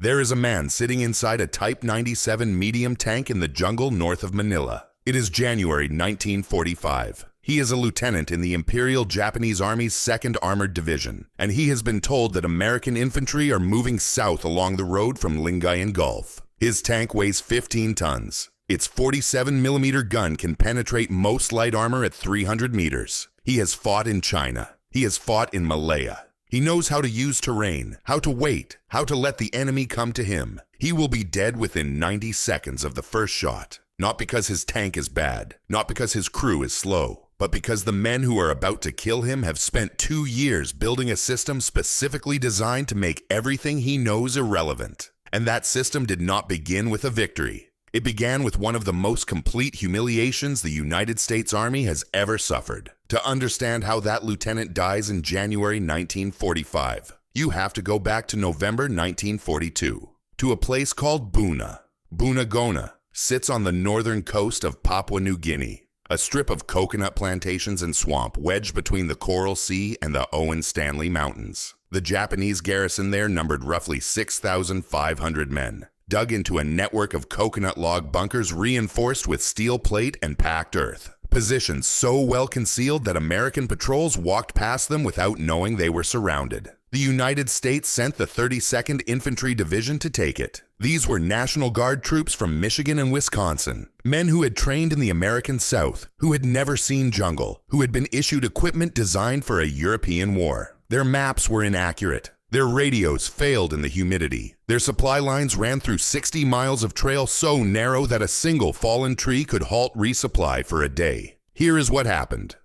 There is a man sitting inside a Type 97 medium tank in the jungle north of Manila. It is January 1945. He is a lieutenant in the Imperial Japanese Army's 2nd Armored Division, and he has been told that American infantry are moving south along the road from Lingayen Gulf. His tank weighs 15 tons. Its 47mm gun can penetrate most light armor at 300 meters. He has fought in China. He has fought in Malaya. He knows how to use terrain, how to wait, how to let the enemy come to him. He will be dead within 90 seconds of the first shot. Not because his tank is bad, not because his crew is slow, but because the men who are about to kill him have spent 2 years building a system specifically designed to make everything he knows irrelevant. And that system did not begin with a victory. It began with one of the most complete humiliations the United States Army has ever suffered. To understand how that lieutenant dies in January 1945, you have to go back to November 1942, to a place called Buna. Buna sits on the northern coast of Papua New Guinea, a strip of coconut plantations and swamp wedged between the Coral Sea and the Owen Stanley Mountains. The Japanese garrison there numbered roughly 6,500 men, dug into a network of coconut log bunkers reinforced with steel plate and packed earth. Positions so well concealed that American patrols walked past them without knowing they were surrounded. The United States sent the 32nd Infantry Division to take it. These were National Guard troops from Michigan and Wisconsin, men who had trained in the American South, who had never seen jungle, who had been issued equipment designed for a European war. Their maps were inaccurate. Their radios failed in the humidity. Their supply lines ran through 60 miles of trail so narrow that a single fallen tree could halt resupply for a day. Here is what happened.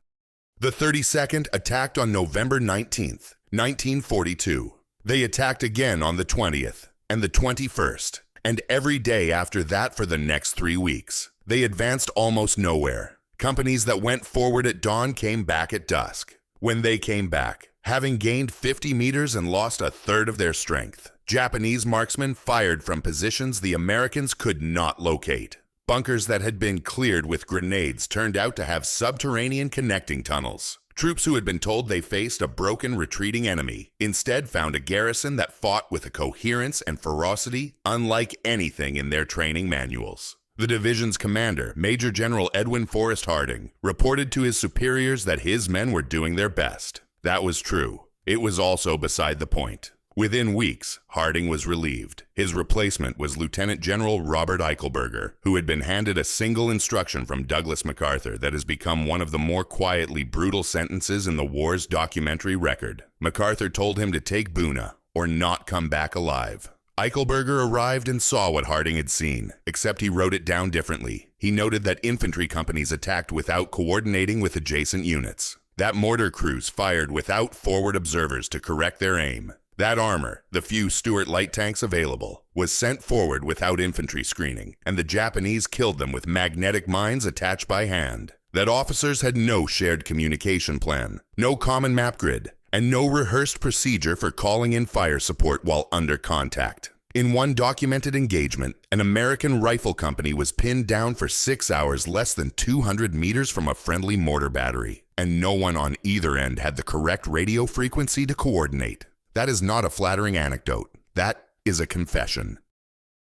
The 32nd attacked on November 19th, 1942. They attacked again on the 20th and the 21st, and every day after that for the next 3 weeks. They advanced almost nowhere. Companies that went forward at dawn came back at dusk. When they came back, having gained 50 meters and lost a third of their strength, Japanese marksmen fired from positions the Americans could not locate. Bunkers that had been cleared with grenades turned out to have subterranean connecting tunnels. Troops who had been told they faced a broken, retreating enemy instead found a garrison that fought with a coherence and ferocity unlike anything in their training manuals. The division's commander, Major General Edwin Forrest Harding, reported to his superiors that his men were doing their best. That was true. It was also beside the point. Within weeks, Harding was relieved. His replacement was Lieutenant General Robert Eichelberger, who had been handed a single instruction from Douglas MacArthur that has become one of the more quietly brutal sentences in the war's documentary record. MacArthur told him to take Buna, or not come back alive. Eichelberger arrived and saw what Harding had seen, except he wrote it down differently. He noted that infantry companies attacked without coordinating with adjacent units. That mortar crews fired without forward observers to correct their aim. That armor, the few Stuart light tanks available, was sent forward without infantry screening, and the Japanese killed them with magnetic mines attached by hand. That officers had no shared communication plan, no common map grid, and no rehearsed procedure for calling in fire support while under contact. In one documented engagement, an American rifle company was pinned down for 6 hours less than 200 meters from a friendly mortar battery, and no one on either end had the correct radio frequency to coordinate. That is not a flattering anecdote. That is a confession.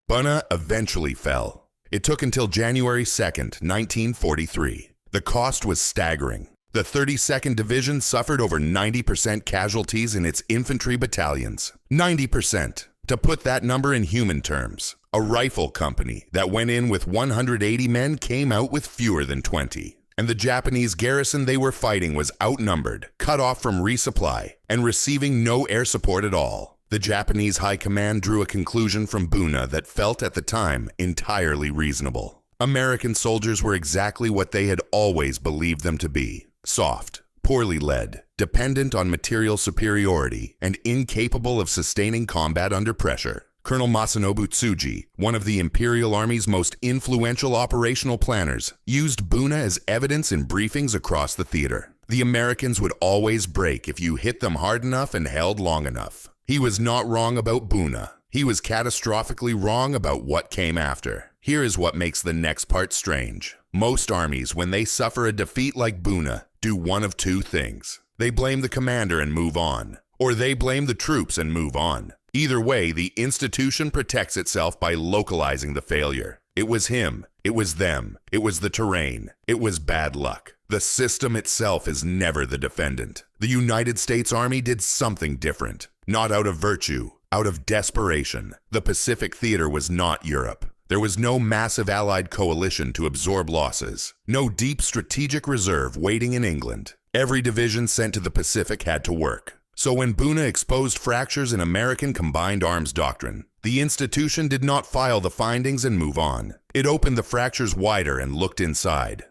Buna eventually fell. It took until January 2nd, 1943. The cost was staggering. The 32nd Division suffered over 90% casualties in its infantry battalions. 90%. To put that number in human terms, a rifle company that went in with 180 men came out with fewer than 20. And the Japanese garrison they were fighting was outnumbered, cut off from resupply, and receiving no air support at all. The Japanese High Command drew a conclusion from Buna that felt at the time entirely reasonable. American soldiers were exactly what they had always believed them to be: soft, poorly led, dependent on material superiority, and incapable of sustaining combat under pressure. Colonel Masanobu Tsuji, one of the Imperial Army's most influential operational planners, used Buna as evidence in briefings across the theater. The Americans would always break if you hit them hard enough and held long enough. He was not wrong about Buna. He was catastrophically wrong about what came after. Here is what makes the next part strange. Most armies, when they suffer a defeat like Buna, do one of two things. They blame the commander and move on, or they blame the troops and move on. Either way, the institution protects itself by localizing the failure. It was him. It was them. It was the terrain. It was bad luck. The system itself is never the defendant. The United States Army did something different. Not out of virtue, out of desperation. The Pacific Theater was not Europe. There was no massive Allied coalition to absorb losses. No deep strategic reserve waiting in England. Every division sent to the Pacific had to work. So when Buna exposed fractures in American combined arms doctrine, the institution did not file the findings and move on. It opened the fractures wider and looked inside.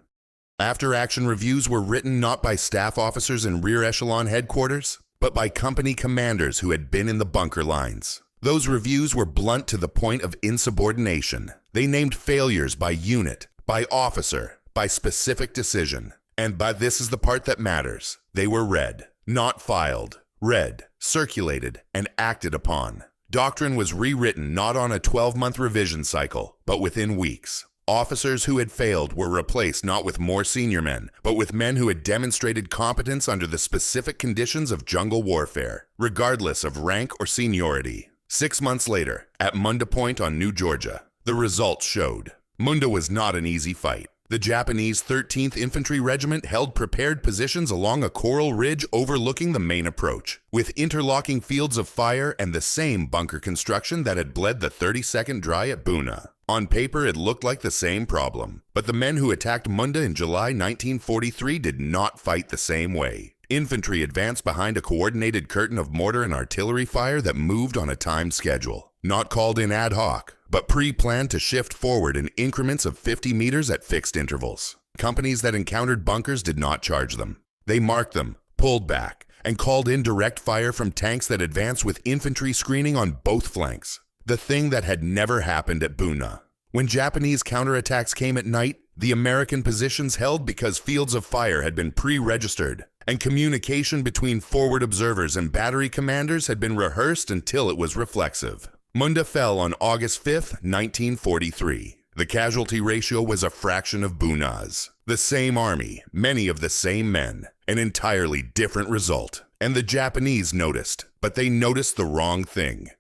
After-action reviews were written not by staff officers in rear echelon headquarters, but by company commanders who had been in the bunker lines. Those reviews were blunt to the point of insubordination. They named failures by unit, by officer, by specific decision. And by this is the part that matters. They were read, not filed. Read, circulated, and acted upon. Doctrine was rewritten not on a 12-month revision cycle, but within weeks. Officers who had failed were replaced not with more senior men, but with men who had demonstrated competence under the specific conditions of jungle warfare, regardless of rank or seniority. 6 months later, at Munda Point on New Georgia, the results showed. Munda was not an easy fight. The Japanese 13th Infantry Regiment held prepared positions along a coral ridge overlooking the main approach, with interlocking fields of fire and the same bunker construction that had bled the 32nd Dry at Buna. On paper, it looked like the same problem, but the men who attacked Munda in July 1943 did not fight the same way. Infantry advanced behind a coordinated curtain of mortar and artillery fire that moved on a timed schedule, not called in ad hoc, but pre-planned to shift forward in increments of 50 meters at fixed intervals. Companies that encountered bunkers did not charge them. They marked them, pulled back, and called in direct fire from tanks that advanced with infantry screening on both flanks. The thing that had never happened at Buna. When Japanese counterattacks came at night, the American positions held because fields of fire had been pre-registered, and communication between forward observers and battery commanders had been rehearsed until it was reflexive. Munda fell on August 5, 1943. The casualty ratio was a fraction of Buna's. The same army, many of the same men, an entirely different result. And the Japanese noticed, but they noticed the wrong thing.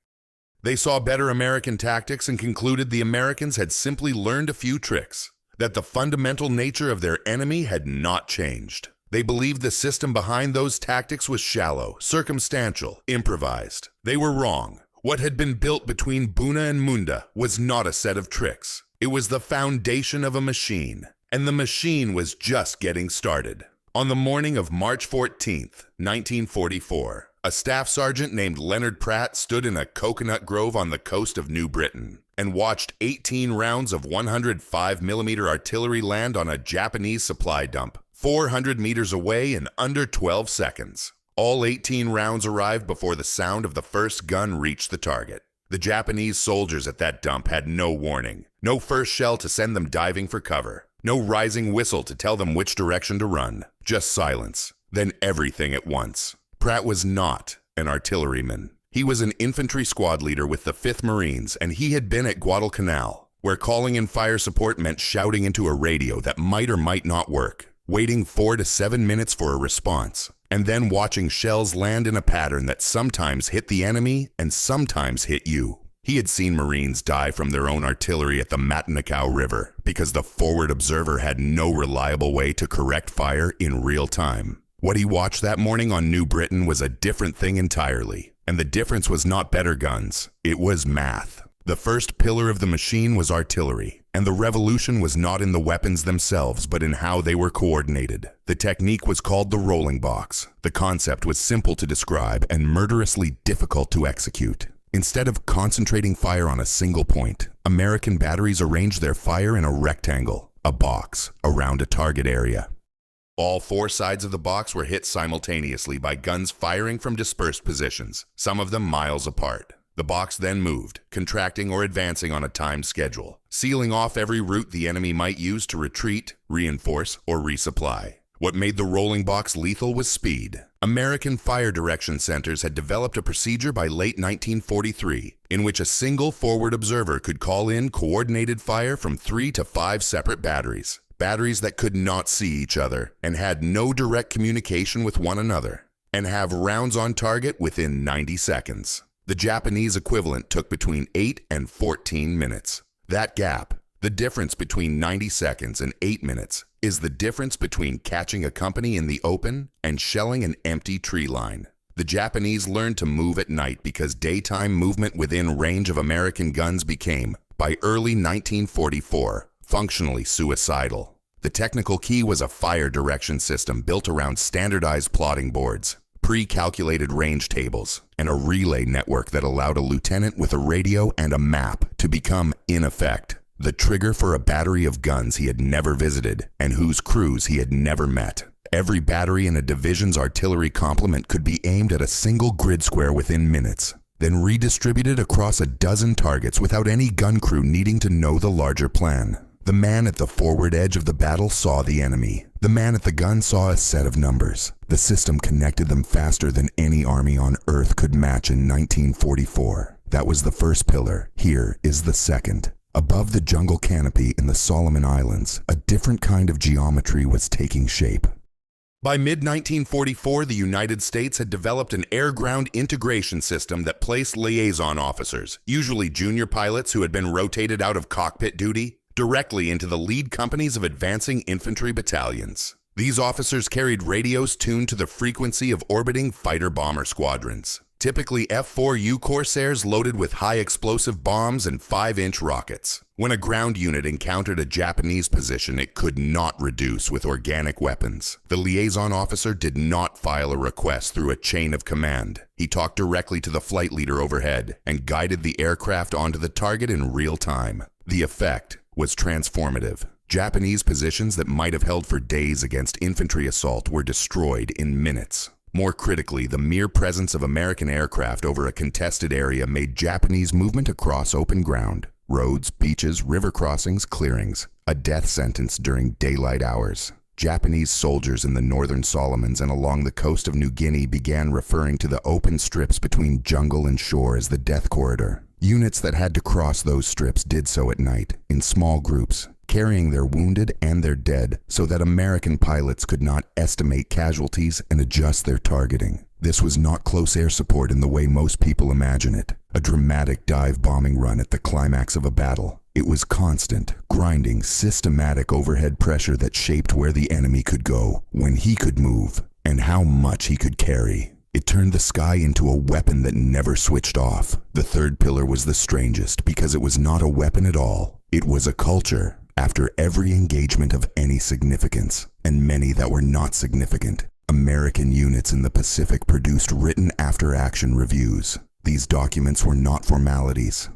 They saw better American tactics and concluded the Americans had simply learned a few tricks, that the fundamental nature of their enemy had not changed. They believed the system behind those tactics was shallow, circumstantial, improvised. They were wrong. What had been built between Buna and Munda was not a set of tricks. It was the foundation of a machine, and the machine was just getting started. On the morning of March 14th, 1944, a staff sergeant named Leonard Pratt stood in a coconut grove on the coast of New Britain and watched 18 rounds of 105mm artillery land on a Japanese supply dump 400 meters away in under 12 seconds. All 18 rounds arrived before the sound of the first gun reached the target. The Japanese soldiers at that dump had no warning, no first shell to send them diving for cover, no rising whistle to tell them which direction to run, just silence, then everything at once. Pratt was not an artilleryman. He was an infantry squad leader with the 5th Marines, and he had been at Guadalcanal, where calling in fire support meant shouting into a radio that might or might not work, waiting 4 to 7 minutes for a response, and then watching shells land in a pattern that sometimes hit the enemy and sometimes hit you. He had seen Marines die from their own artillery at the Matanikau River because the forward observer had no reliable way to correct fire in real time. What he watched that morning on New Britain was a different thing entirely, and the difference was not better guns, it was math. The first pillar of the machine was artillery, and the revolution was not in the weapons themselves but in how they were coordinated. The technique was called the rolling box. The concept was simple to describe and murderously difficult to execute. Instead of concentrating fire on a single point, American batteries arranged their fire in a rectangle, a box, around a target area. All 4 sides of the box were hit simultaneously by guns firing from dispersed positions, some of them miles apart. The box then moved, contracting or advancing on a timed schedule, sealing off every route the enemy might use to retreat, reinforce, or resupply. What made the rolling box lethal was speed. American fire direction centers had developed a procedure by late 1943 in which a single forward observer could call in coordinated fire from 3 to 5 separate batteries. Batteries that could not see each other and had no direct communication with one another, and have rounds on target within 90 seconds. The Japanese equivalent took between 8 and 14 minutes. That gap, the difference between 90 seconds and 8 minutes, is the difference between catching a company in the open and shelling an empty tree line. The Japanese learned to move at night because daytime movement within range of American guns became, by early 1944, functionally suicidal. The technical key was a fire direction system built around standardized plotting boards, pre-calculated range tables, and a relay network that allowed a lieutenant with a radio and a map to become, in effect, the trigger for a battery of guns he had never visited and whose crews he had never met. Every battery in a division's artillery complement could be aimed at a single grid square within minutes, then redistributed across a dozen targets without any gun crew needing to know the larger plan. The man at the forward edge of the battle saw the enemy. The man at the gun saw a set of numbers. The system connected them faster than any army on Earth could match in 1944. That was the first pillar. Here is the second. Above the jungle canopy in the Solomon Islands, a different kind of geometry was taking shape. By mid-1944, the United States had developed an air-ground integration system that placed liaison officers, usually junior pilots who had been rotated out of cockpit duty, directly into the lead companies of advancing infantry battalions. These officers carried radios tuned to the frequency of orbiting fighter-bomber squadrons, typically F-4U Corsairs loaded with high-explosive bombs and 5-inch rockets. When a ground unit encountered a Japanese position it could not reduce with organic weapons, the liaison officer did not file a request through a chain of command. He talked directly to the flight leader overhead and guided the aircraft onto the target in real time. The effect was transformative. Japanese positions that might have held for days against infantry assault were destroyed in minutes. More critically, the mere presence of American aircraft over a contested area made Japanese movement across open ground, roads, beaches, river crossings, clearings, a death sentence during daylight hours. Japanese soldiers in the northern Solomons and along the coast of New Guinea began referring to the open strips between jungle and shore as the death corridor. Units that had to cross those strips did so at night, in small groups, carrying their wounded and their dead so that American pilots could not estimate casualties and adjust their targeting. This was not close air support in the way most people imagine it, a dramatic dive bombing run at the climax of a battle. It was constant, grinding, systematic overhead pressure that shaped where the enemy could go, when he could move, and how much he could carry. It turned the sky into a weapon that never switched off. The third pillar was the strangest because it was not a weapon at all. It was a culture. After every engagement of any significance, and many that were not significant, American units in the Pacific produced written after-action reviews. These documents were not formalities.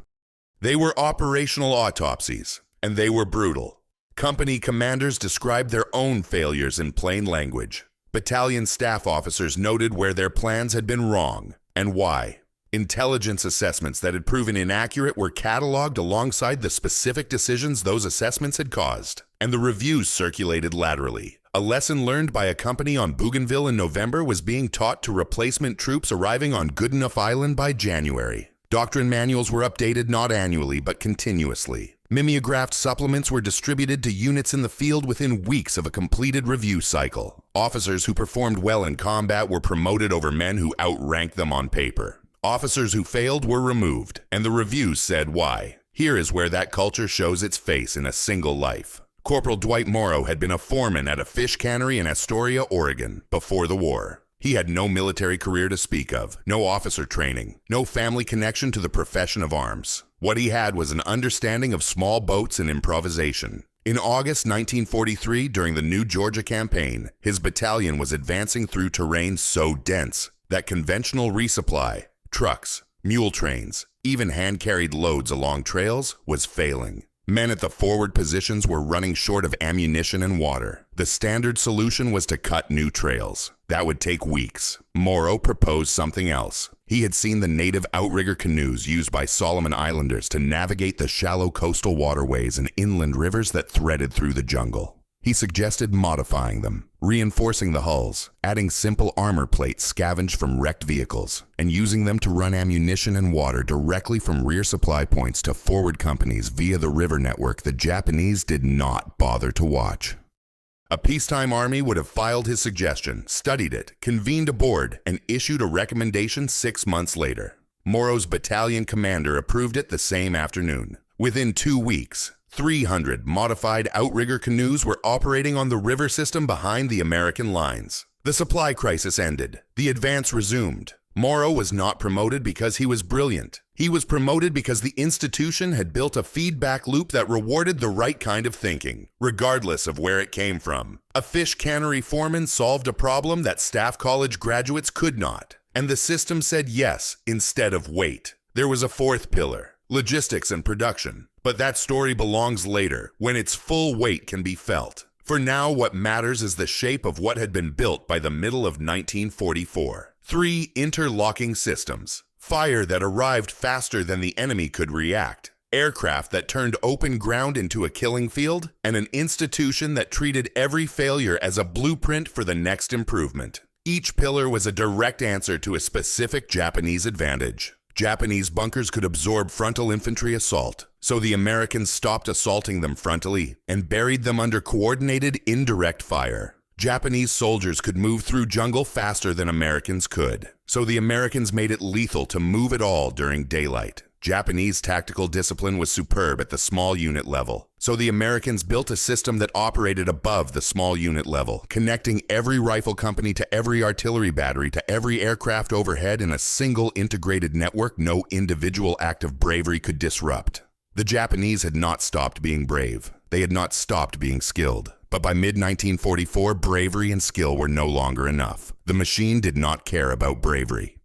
They were operational autopsies, and they were brutal. Company commanders described their own failures in plain language. Battalion staff officers noted where their plans had been wrong, and why. Intelligence assessments that had proven inaccurate were cataloged alongside the specific decisions those assessments had caused, and the reviews circulated laterally. A lesson learned by a company on Bougainville in November was being taught to replacement troops arriving on Goodenough Island by January. Doctrine manuals were updated not annually but continuously. Mimeographed supplements were distributed to units in the field within weeks of a completed review cycle. Officers who performed well in combat were promoted over men who outranked them on paper. Officers who failed were removed, and the reviews said why. Here is where that culture shows its face in a single life. Corporal Dwight Morrow had been a foreman at a fish cannery in Astoria, Oregon, before the war. He had no military career to speak of, no officer training, no family connection to the profession of arms. What he had was an understanding of small boats and improvisation. In August 1943, during the New Georgia campaign, his battalion was advancing through terrain so dense that conventional resupply, trucks, mule trains, even hand-carried loads along trails was failing. Men at the forward positions were running short of ammunition and water. The standard solution was to cut new trails. That would take weeks. Morrow proposed something else. He had seen the native outrigger canoes used by Solomon Islanders to navigate the shallow coastal waterways and inland rivers that threaded through the jungle. He suggested modifying them, reinforcing the hulls, adding simple armor plates scavenged from wrecked vehicles, and using them to run ammunition and water directly from rear supply points to forward companies via the river network the Japanese did not bother to watch. A peacetime army would have filed his suggestion, studied it, convened a board, and issued a recommendation 6 months later. Moro's battalion commander approved it the same afternoon. Within 2 weeks, 300 modified outrigger canoes were operating on the river system behind the American lines. The supply crisis ended. The advance resumed. Moro was not promoted because he was brilliant. He was promoted because the institution had built a feedback loop that rewarded the right kind of thinking, regardless of where it came from. A fish cannery foreman solved a problem that staff college graduates could not, and the system said yes instead of wait. There was a fourth pillar, logistics and production, but that story belongs later, when its full weight can be felt. For now, what matters is the shape of what had been built by the middle of 1944. 3 interlocking systems. Fire that arrived faster than the enemy could react. Aircraft that turned open ground into a killing field. And an institution that treated every failure as a blueprint for the next improvement. Each pillar was a direct answer to a specific Japanese advantage. Japanese bunkers could absorb frontal infantry assault, so the Americans stopped assaulting them frontally and buried them under coordinated indirect fire. Japanese soldiers could move through jungle faster than Americans could, so the Americans made it lethal to move at all during daylight. Japanese tactical discipline was superb at the small unit level, so the Americans built a system that operated above the small unit level, connecting every rifle company to every artillery battery to every aircraft overhead in a single integrated network no individual act of bravery could disrupt. The Japanese had not stopped being brave. They had not stopped being skilled. But by mid-1944, bravery and skill were no longer enough. The machine did not care about bravery.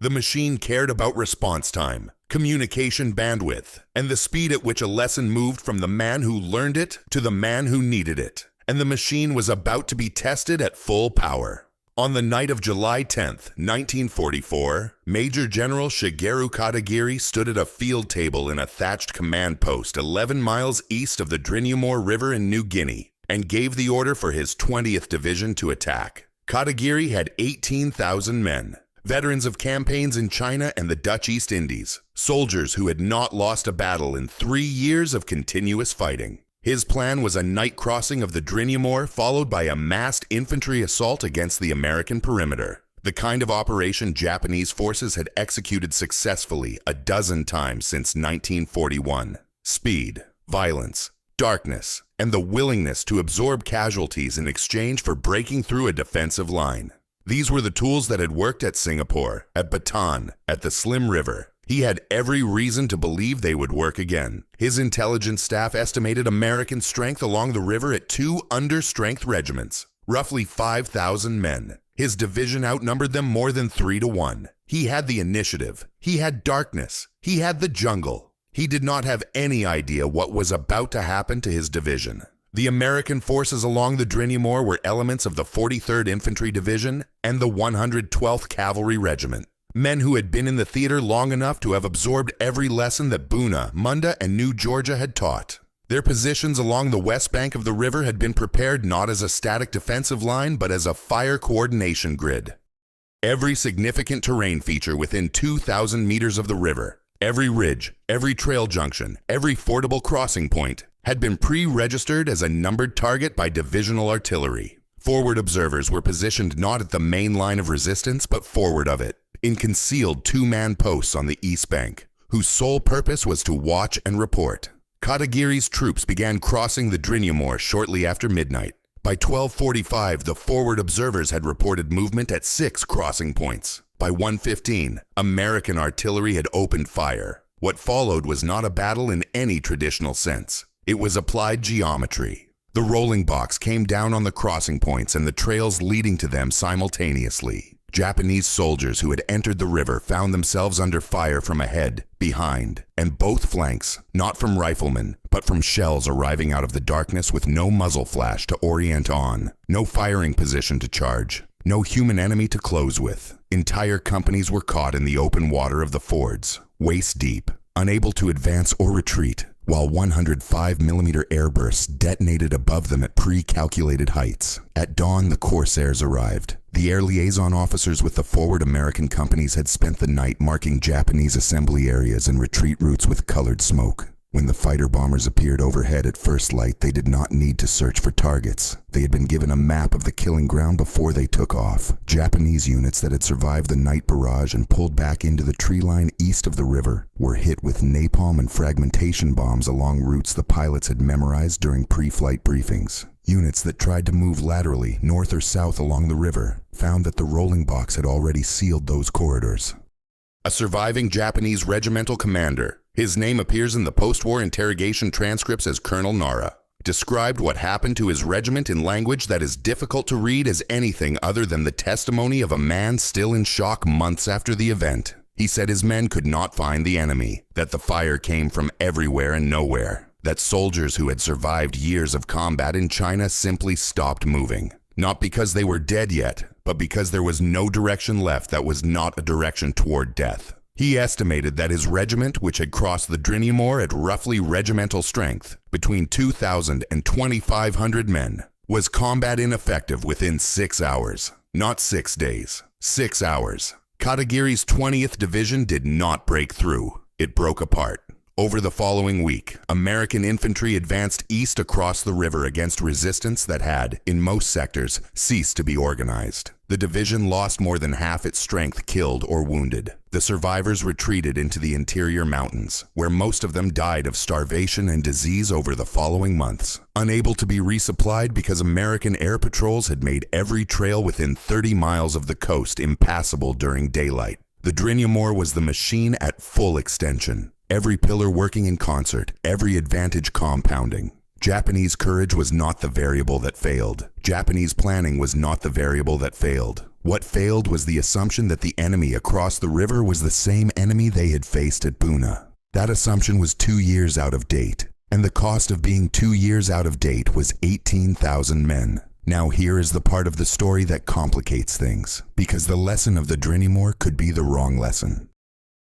The machine cared about response time, communication bandwidth, and the speed at which a lesson moved from the man who learned it to the man who needed it. And the machine was about to be tested at full power. On the night of July 10th, 1944, Major General Shigeru Katagiri stood at a field table in a thatched command post 11 miles east of the Driniumor River in New Guinea, and gave the order for his 20th Division to attack. Katagiri had 18,000 men, veterans of campaigns in China and the Dutch East Indies, soldiers who had not lost a battle in 3 years of continuous fighting. His plan was a night crossing of the Driniumor followed by a massed infantry assault against the American perimeter, the kind of operation Japanese forces had executed successfully a dozen times since 1941. Speed, violence, darkness, and the willingness to absorb casualties in exchange for breaking through a defensive line. These were the tools that had worked at Singapore, at Bataan, at the Slim River. He had every reason to believe they would work again. His intelligence staff estimated American strength along the river at 2 under-strength regiments, roughly 5,000 men. His division outnumbered them more than 3 to 1. He had the initiative. He had darkness. He had the jungle. He did not have any idea what was about to happen to his division. The American forces along the Driniumor were elements of the 43rd Infantry Division and the 112th Cavalry Regiment. Men who had been in the theater long enough to have absorbed every lesson that Buna, Munda, and New Georgia had taught. Their positions along the west bank of the river had been prepared not as a static defensive line, but as a fire coordination grid. Every significant terrain feature within 2,000 meters of the river, every ridge, every trail junction, every fordable crossing point, had been pre-registered as a numbered target by divisional artillery. Forward observers were positioned not at the main line of resistance, but forward of it, in concealed 2-man posts on the east bank, whose sole purpose was to watch and report. Katagiri's troops began crossing the Driniumor shortly after midnight. By 12:45, the forward observers had reported movement at 6 crossing points. By 1:15, American artillery had opened fire. What followed was not a battle in any traditional sense. It was applied geometry. The rolling box came down on the crossing points and the trails leading to them simultaneously. Japanese soldiers who had entered the river found themselves under fire from ahead, behind, and both flanks, not from riflemen, but from shells arriving out of the darkness with no muzzle flash to orient on, no firing position to charge, no human enemy to close with. Entire companies were caught in the open water of the fords, waist deep, unable to advance or retreat, while 105mm airbursts detonated above them at pre-calculated heights. At dawn, the Corsairs arrived. The air liaison officers with the forward American companies had spent the night marking Japanese assembly areas and retreat routes with colored smoke. When the fighter bombers appeared overhead at first light, they did not need to search for targets. They had been given a map of the killing ground before they took off. Japanese units that had survived the night barrage and pulled back into the tree line east of the river were hit with napalm and fragmentation bombs along routes the pilots had memorized during pre-flight briefings. Units that tried to move laterally, north or south along the river, found that the rolling box had already sealed those corridors. A surviving Japanese regimental commander, his name appears in the post-war interrogation transcripts as Colonel Nara, described what happened to his regiment in language that is difficult to read as anything other than the testimony of a man still in shock months after the event. He said his men could not find the enemy, that the fire came from everywhere and nowhere, that soldiers who had survived years of combat in China simply stopped moving. Not because they were dead yet, but because there was no direction left that was not a direction toward death. He estimated that his regiment, which had crossed the Driniumor at roughly regimental strength, between 2,000 and 2,500 men, was combat ineffective within 6 hours. Not 6 days, 6 hours. Katagiri's 20th Division did not break through. It broke apart. Over the following week, American infantry advanced east across the river against resistance that had, in most sectors, ceased to be organized. The division lost more than half its strength killed or wounded. The survivors retreated into the interior mountains, where most of them died of starvation and disease over the following months, unable to be resupplied because American air patrols had made every trail within 30 miles of the coast impassable during daylight. The Driniumor was the machine at full extension. Every pillar working in concert, every advantage compounding. Japanese courage was not the variable that failed. Japanese planning was not the variable that failed. What failed was the assumption that the enemy across the river was the same enemy they had faced at Buna. That assumption was 2 years out of date, and the cost of being 2 years out of date was 18,000 men. Now here is the part of the story that complicates things, because the lesson of the Driniumor could be the wrong lesson.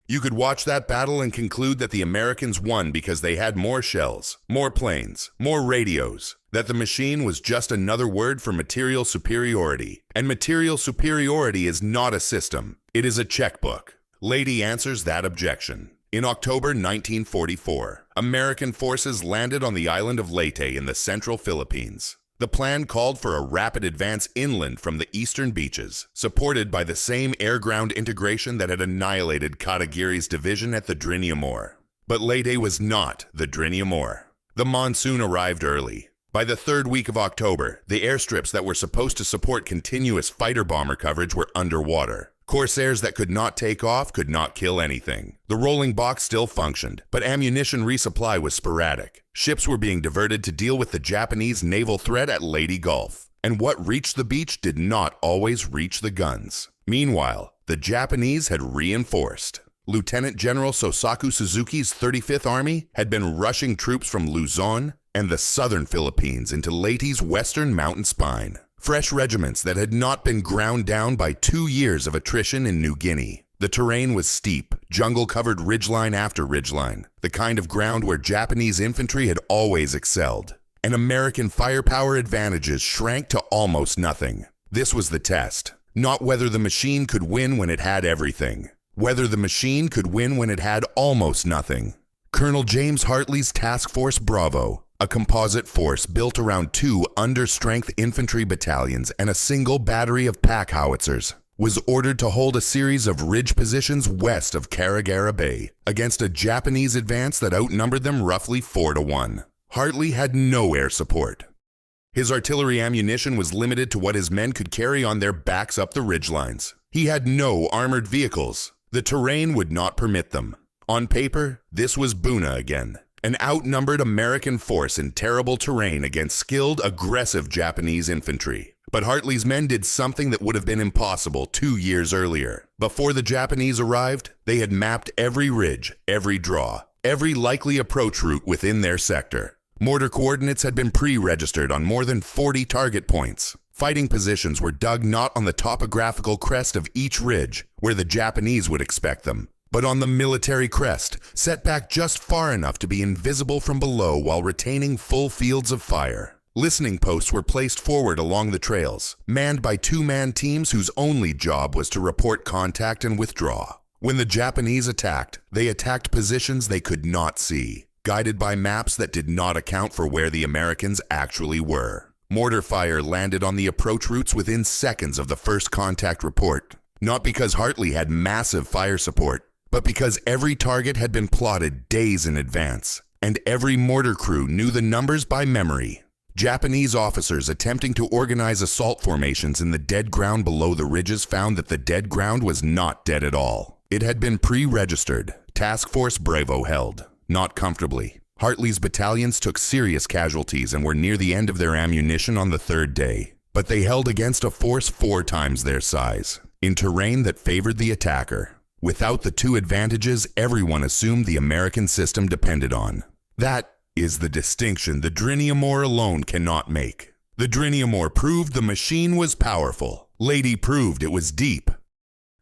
You could watch that battle and conclude that the Americans won because they had more shells, more planes, more radios, that the machine was just another word for material superiority. And material superiority is not a system, it is a checkbook. Leyte answers that objection. In October 1944, American forces landed on the island of Leyte in the central Philippines. The plan called for a rapid advance inland from the eastern beaches, supported by the same air-ground integration that had annihilated Katagiri's division at the Driniumor. But Leyte was not the Driniumor. The monsoon arrived early. By the third week of October, the airstrips that were supposed to support continuous fighter-bomber coverage were underwater. Corsairs that could not take off could not kill anything. The rolling box still functioned, but ammunition resupply was sporadic. Ships were being diverted to deal with the Japanese naval threat at Leyte Gulf, and what reached the beach did not always reach the guns. Meanwhile, the Japanese had reinforced. Lieutenant General Sosaku Suzuki's 35th Army had been rushing troops from Luzon and the southern Philippines into Leyte's western mountain spine. Fresh regiments that had not been ground down by 2 years of attrition in New Guinea. The terrain was steep, jungle-covered ridgeline after ridgeline, the kind of ground where Japanese infantry had always excelled. And American firepower advantages shrank to almost nothing. This was the test. Not whether the machine could win when it had everything. Whether the machine could win when it had almost nothing. Colonel James Hartley's Task Force Bravo, a composite force built around 2 under-strength infantry battalions and a single battery of pack howitzers, was ordered to hold a series of ridge positions west of Karagara Bay against a Japanese advance that outnumbered them roughly 4-1. Hartley had no air support. His artillery ammunition was limited to what his men could carry on their backs up the ridgelines. He had no armored vehicles. The terrain would not permit them. On paper, this was Buna again. An outnumbered American force in terrible terrain against skilled, aggressive Japanese infantry. But Hartley's men did something that would have been impossible 2 years earlier. Before the Japanese arrived, they had mapped every ridge, every draw, every likely approach route within their sector. Mortar coordinates had been pre-registered on more than 40 target points. Fighting positions were dug not on the topographical crest of each ridge, where the Japanese would expect them, but on the military crest, set back just far enough to be invisible from below while retaining full fields of fire. Listening posts were placed forward along the trails, manned by 2-man teams whose only job was to report contact and withdraw. When the Japanese attacked, they attacked positions they could not see. guided by maps that did not account for where the Americans actually were. Mortar fire landed on the approach routes within seconds of the first contact report, not because Hartley had massive fire support, but because every target had been plotted days in advance, and every mortar crew knew the numbers by memory. Japanese officers attempting to organize assault formations in the dead ground below the ridges found that the dead ground was not dead at all. It had been pre-registered, Task Force Bravo held, not comfortably. Hartley's battalions took serious casualties and were near the end of their ammunition on the third day, but they held against a force 4 times their size, in terrain that favored the attacker. Without the two advantages everyone assumed the American system depended on. That is the distinction the Driniumor alone cannot make. The Driniumor proved the machine was powerful. Leyte proved it was deep.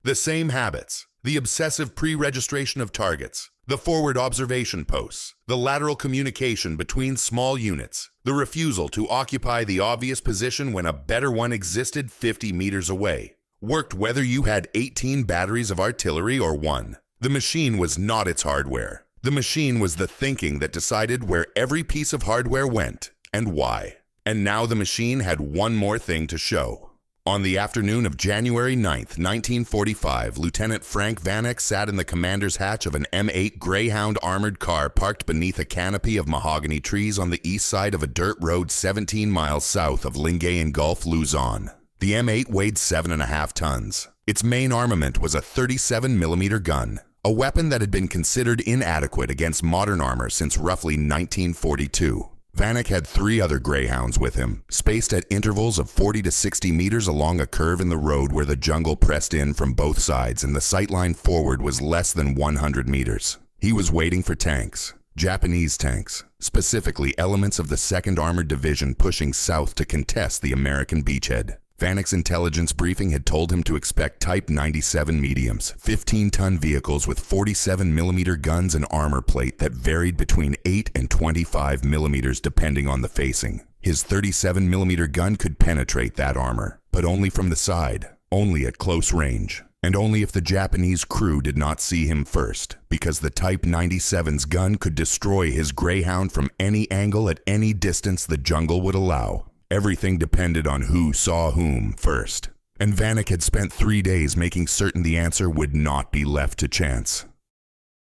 The same habits, the obsessive pre-registration of targets, the forward observation posts, the lateral communication between small units, the refusal to occupy the obvious position when a better one existed 50 meters away, worked whether you had 18 batteries of artillery or 1. The machine was not its hardware. The machine was the thinking that decided where every piece of hardware went and why. And now the machine had one more thing to show. On the afternoon of January 9th, 1945, Lieutenant Frank Vanek sat in the commander's hatch of an M8 Greyhound armored car parked beneath a canopy of mahogany trees on the east side of a dirt road 17 miles south of Lingayen Gulf, Luzon. The M8 weighed 7.5 tons. Its main armament was a 37mm gun, a weapon that had been considered inadequate against modern armor since roughly 1942. Vanek had 3 other Greyhounds with him, spaced at intervals of 40 to 60 meters along a curve in the road where the jungle pressed in from both sides and the sightline forward was less than 100 meters. He was waiting for tanks, Japanese tanks, specifically elements of the 2nd Armored Division pushing south to contest the American beachhead. Vanek's intelligence briefing had told him to expect Type 97 mediums, 15-ton vehicles with 47mm guns and armor plate that varied between 8 and 25mm depending on the facing. His 37mm gun could penetrate that armor, but only from the side, only at close range, and only if the Japanese crew did not see him first, because the Type 97's gun could destroy his Greyhound from any angle at any distance the jungle would allow. Everything depended on who saw whom first, and Vanek had spent 3 days making certain the answer would not be left to chance.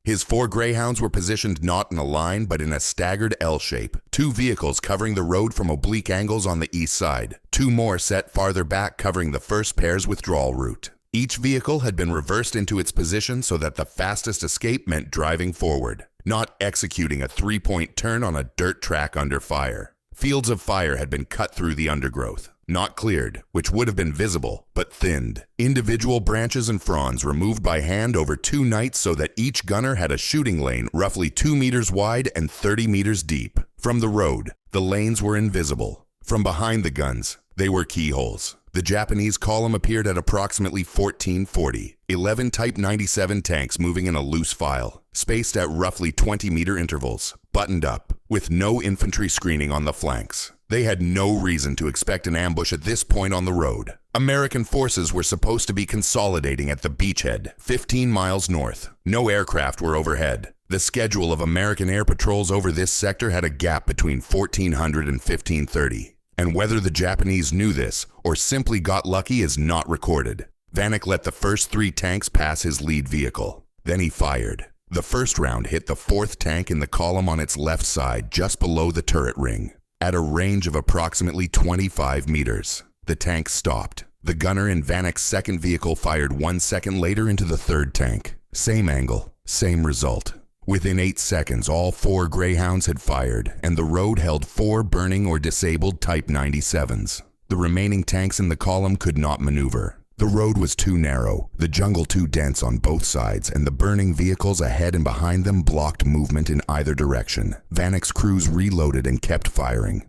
His 4 Greyhounds were positioned not in a line but in a staggered L shape, 2 vehicles covering the road from oblique angles on the east side, 2 more set farther back covering the first pair's withdrawal route. Each vehicle had been reversed into its position so that the fastest escape meant driving forward, not executing a 3-point turn on a dirt track under fire. Fields of fire had been cut through the undergrowth, not cleared, which would have been visible, but thinned. Individual branches and fronds removed by hand over 2 nights so that each gunner had a shooting lane roughly 2 meters wide and 30 meters deep. From the road, the lanes were invisible. From behind the guns, they were keyholes. The Japanese column appeared at approximately 1440, 11 Type 97 tanks moving in a loose file, spaced at roughly 20-meter intervals, buttoned up, with no infantry screening on the flanks. They had no reason to expect an ambush at this point on the road. American forces were supposed to be consolidating at the beachhead, 15 miles north. No aircraft were overhead. The schedule of American air patrols over this sector had a gap between 1400 and 1530. And whether the Japanese knew this or simply got lucky is not recorded. Vanek let the first 3 tanks pass his lead vehicle. Then he fired. The first round hit the 4th tank in the column on its left side just below the turret ring, at a range of approximately 25 meters. The tank stopped. The gunner in Vanek's 2nd vehicle fired 1 second later into the 3rd tank. Same angle, same result. Within 8 seconds, all 4 Greyhounds had fired, and the road held 4 burning or disabled Type 97s. The remaining tanks in the column could not maneuver. The road was too narrow, the jungle too dense on both sides, and the burning vehicles ahead and behind them blocked movement in either direction. Vanek's crews reloaded and kept firing.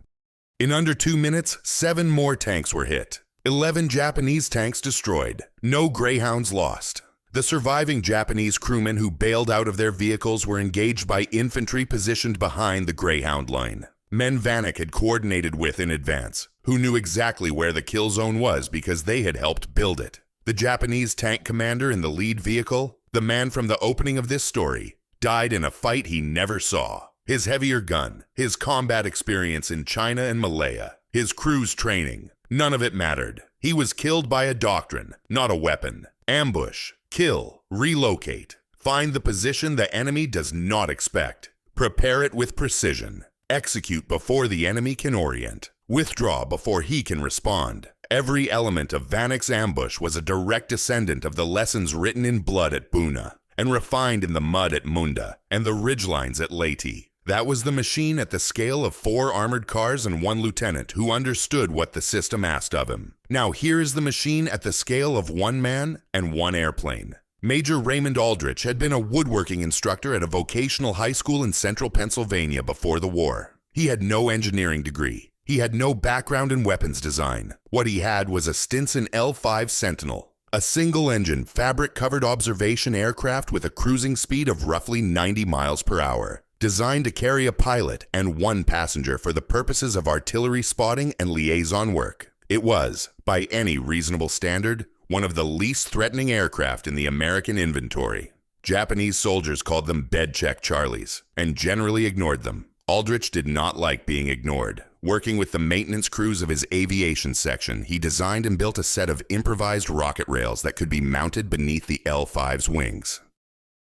In under 2 minutes, 7 more tanks were hit. 11 Japanese tanks destroyed. No Greyhounds lost. The surviving Japanese crewmen who bailed out of their vehicles were engaged by infantry positioned behind the Greyhound line. Men Vanek had coordinated with in advance, who knew exactly where the kill zone was because they had helped build it. The Japanese tank commander in the lead vehicle, the man from the opening of this story, died in a fight he never saw. His heavier gun, his combat experience in China and Malaya, his crew's training, none of it mattered. He was killed by a doctrine, not a weapon. Ambush, kill, relocate. Find the position the enemy does not expect. Prepare it with precision. Execute before the enemy can orient. Withdraw before he can respond. Every element of Vanek's ambush was a direct descendant of the lessons written in blood at Buna and refined in the mud at Munda and the ridgelines at Leyte. That was the machine at the scale of 4 armored cars and 1 lieutenant who understood what the system asked of him. Now here is the machine at the scale of 1 man and 1 airplane. Major Raymond Aldrich had been a woodworking instructor at a vocational high school in central Pennsylvania before the war. He had no engineering degree. He had no background in weapons design. What he had was a Stinson L5 Sentinel, a single-engine, fabric-covered observation aircraft with a cruising speed of roughly 90 miles per hour, designed to carry a pilot and 1 passenger for the purposes of artillery spotting and liaison work. It was, by any reasonable standard, one of the least threatening aircraft in the American inventory. Japanese soldiers called them bed-check Charlies and generally ignored them. Aldrich did not like being ignored. Working with the maintenance crews of his aviation section, he designed and built a set of improvised rocket rails that could be mounted beneath the L5's wings.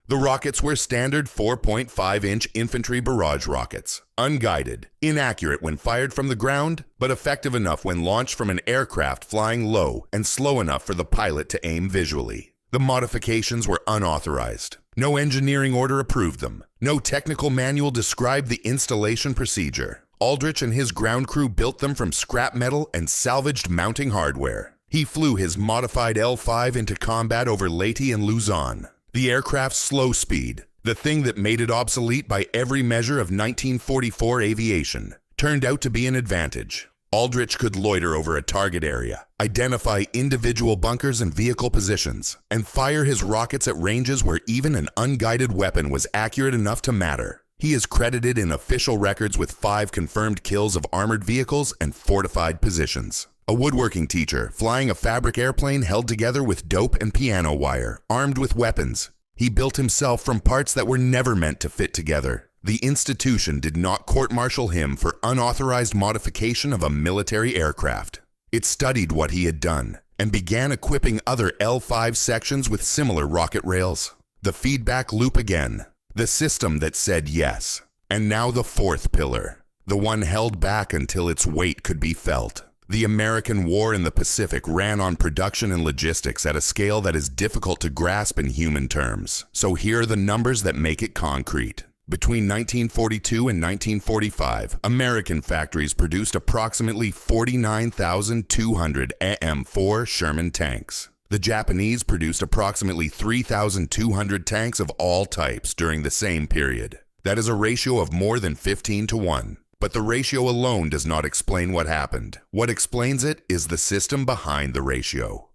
The rockets were standard 4.5-inch infantry barrage rockets, unguided, inaccurate when fired from the ground, but effective enough when launched from an aircraft flying low and slow enough for the pilot to aim visually. The modifications were unauthorized. No engineering order approved them. No technical manual described the installation procedure. Aldrich and his ground crew built them from scrap metal and salvaged mounting hardware. He flew his modified L5 into combat over Leyte and Luzon. The aircraft's slow speed, the thing that made it obsolete by every measure of 1944 aviation, turned out to be an advantage. Aldrich could loiter over a target area, identify individual bunkers and vehicle positions, and fire his rockets at ranges where even an unguided weapon was accurate enough to matter. He is credited in official records with 5 confirmed kills of armored vehicles and fortified positions. A woodworking teacher, flying a fabric airplane held together with dope and piano wire, armed with weapons. He built himself from parts that were never meant to fit together. The institution did not court-martial him for unauthorized modification of a military aircraft. It studied what he had done and began equipping other L5 sections with similar rocket rails. The feedback loop again. The system that said yes. And now the 4th pillar. The one held back until its weight could be felt. The American war in the Pacific ran on production and logistics at a scale that is difficult to grasp in human terms. So here are the numbers that make it concrete. Between 1942 and 1945, American factories produced approximately 49,200 AM-4 Sherman tanks. The Japanese produced approximately 3,200 tanks of all types during the same period. That is a ratio of more than 15 to 1. But the ratio alone does not explain what happened. What explains it is the system behind the ratio.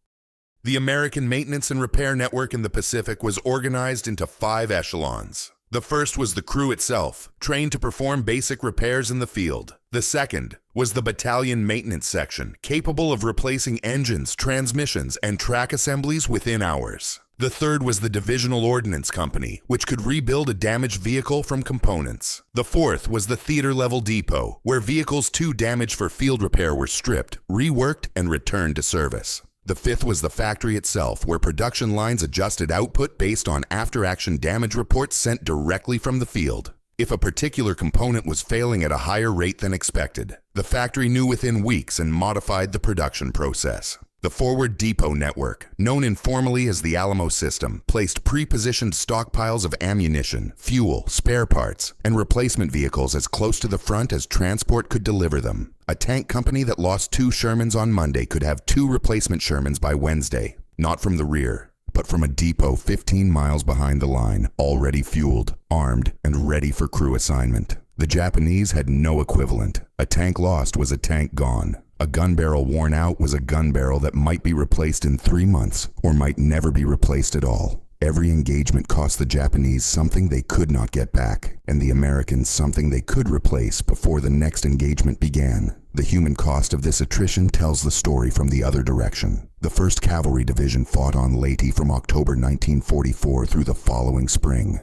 The American maintenance and repair network in the Pacific was organized into 5 echelons. The first was the crew itself, trained to perform basic repairs in the field. The second was the battalion maintenance section, capable of replacing engines, transmissions, and track assemblies within hours. The third was the Divisional Ordnance Company, which could rebuild a damaged vehicle from components. The fourth was the theater-level depot, where vehicles too damaged for field repair were stripped, reworked, and returned to service. The fifth was the factory itself, where production lines adjusted output based on after-action damage reports sent directly from the field. If a particular component was failing at a higher rate than expected, the factory knew within weeks and modified the production process. The Forward Depot Network, known informally as the Alamo System, placed pre-positioned stockpiles of ammunition, fuel, spare parts, and replacement vehicles as close to the front as transport could deliver them. A tank company that lost 2 Shermans on Monday could have 2 replacement Shermans by Wednesday, not from the rear, but from a depot 15 miles behind the line, already fueled, armed, and ready for crew assignment. The Japanese had no equivalent. A tank lost was a tank gone. A gun barrel worn out was a gun barrel that might be replaced in 3 months or might never be replaced at all. Every engagement cost the Japanese something they could not get back, and the Americans something they could replace before the next engagement began. The human cost of this attrition tells the story from the other direction. The 1st Cavalry Division fought on Leyte from October 1944 through the following spring.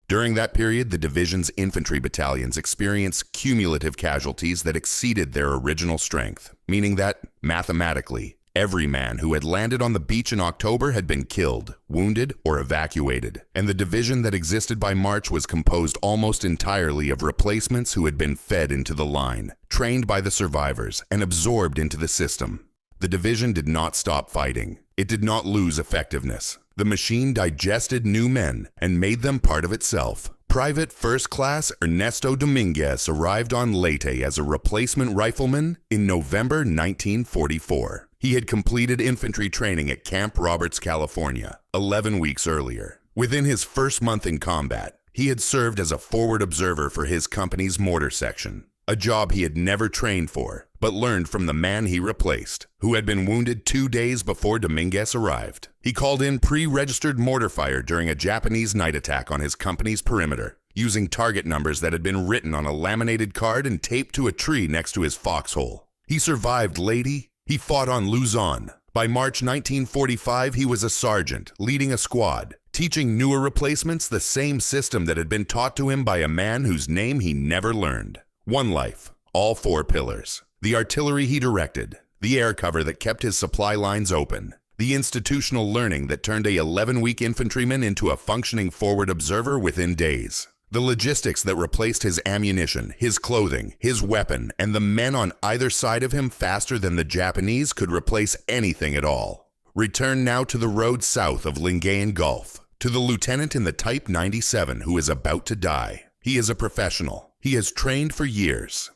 During that period, the division's infantry battalions experienced cumulative casualties that exceeded their original strength, meaning that, mathematically, every man who had landed on the beach in October had been killed, wounded, or evacuated, and the division that existed by March was composed almost entirely of replacements who had been fed into the line, trained by the survivors, and absorbed into the system. The division did not stop fighting. It did not lose effectiveness. The machine digested new men and made them part of itself. Private First Class Ernesto Dominguez arrived on Leyte as a replacement rifleman in November 1944. He had completed infantry training at Camp Roberts, California, 11 weeks earlier. Within his first month in combat, he had served as a forward observer for his company's mortar section, a job he had never trained for, but learned from the man he replaced, who had been wounded 2 days before Dominguez arrived. He called in pre-registered mortar fire during a Japanese night attack on his company's perimeter, using target numbers that had been written on a laminated card and taped to a tree next to his foxhole. He survived Leyte. He fought on Luzon. By March 1945, he was a sergeant, leading a squad, teaching newer replacements the same system that had been taught to him by a man whose name he never learned. One life, all 4 pillars. The artillery he directed, the air cover that kept his supply lines open, the institutional learning that turned a 11-week infantryman into a functioning forward observer within days, the logistics that replaced his ammunition, his clothing, his weapon, and the men on either side of him faster than the Japanese could replace anything at all. Return now to the road south of Lingayen Gulf, to the lieutenant in the Type 97 who is about to die. He is a professional. He has trained for years.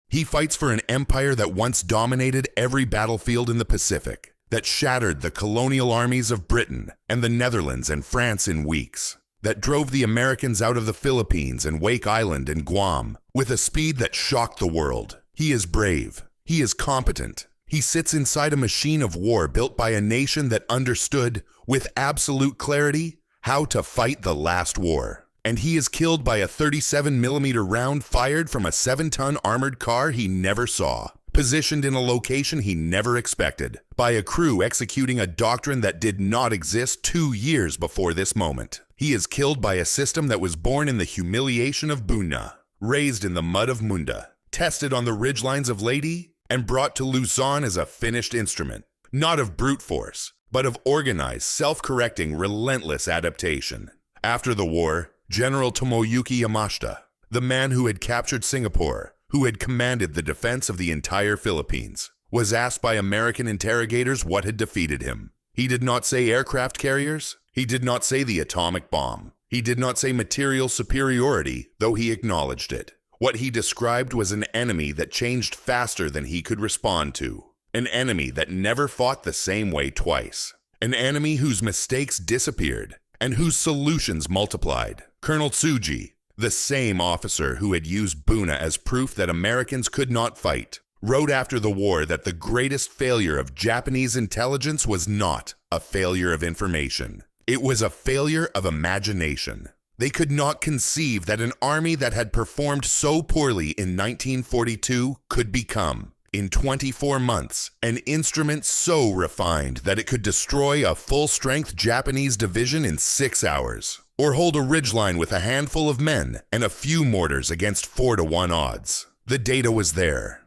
He fights for an empire that once dominated every battlefield in the Pacific, that shattered the colonial armies of Britain and the Netherlands and France in weeks, that drove the Americans out of the Philippines and Wake Island and Guam with a speed that shocked the world. He is brave. He is competent. He sits inside a machine of war built by a nation that understood, with absolute clarity, how to fight the last war. And he is killed by a 37mm round fired from a 7-ton armored car he never saw, positioned in a location he never expected, by a crew executing a doctrine that did not exist 2 years before this moment. He is killed by a system that was born in the humiliation of Buna, raised in the mud of Munda, tested on the ridgelines of Leyte, and brought to Luzon as a finished instrument, not of brute force, but of organized, self-correcting, relentless adaptation. After the war, General Tomoyuki Yamashita, the man who had captured Singapore, who had commanded the defense of the entire Philippines, was asked by American interrogators what had defeated him. He did not say aircraft carriers. He did not say the atomic bomb. He did not say material superiority, though he acknowledged it. What he described was an enemy that changed faster than he could respond to. An enemy that never fought the same way twice. An enemy whose mistakes disappeared and whose solutions multiplied. Colonel Tsuji, the same officer who had used Buna as proof that Americans could not fight, wrote after the war that the greatest failure of Japanese intelligence was not a failure of information. It was a failure of imagination. They could not conceive that an army that had performed so poorly in 1942 could become, in 24 months, an instrument so refined that it could destroy a full-strength Japanese division in 6 hours, or hold a ridgeline with a handful of men and a few mortars against 4-to-1 odds. The data was there.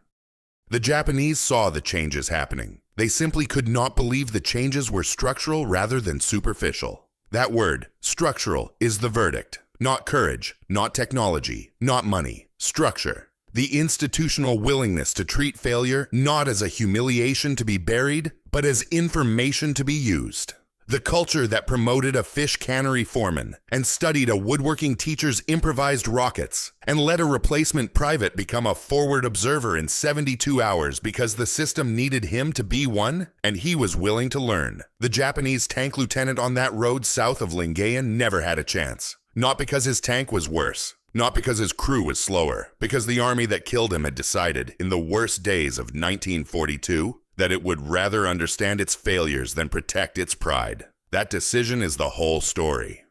The Japanese saw the changes happening. They simply could not believe the changes were structural rather than superficial. That word, structural, is the verdict. Not courage, not technology, not money. Structure. The institutional willingness to treat failure not as a humiliation to be buried, but as information to be used. The culture that promoted a fish cannery foreman and studied a woodworking teacher's improvised rockets and let a replacement private become a forward observer in 72 hours because the system needed him to be one and he was willing to learn. The Japanese tank lieutenant on that road south of Lingayen never had a chance. Not because his tank was worse. Not because his crew was slower. Because the army that killed him had decided, in the worst days of 1942, that it would rather understand its failures than protect its pride. That decision is the whole story.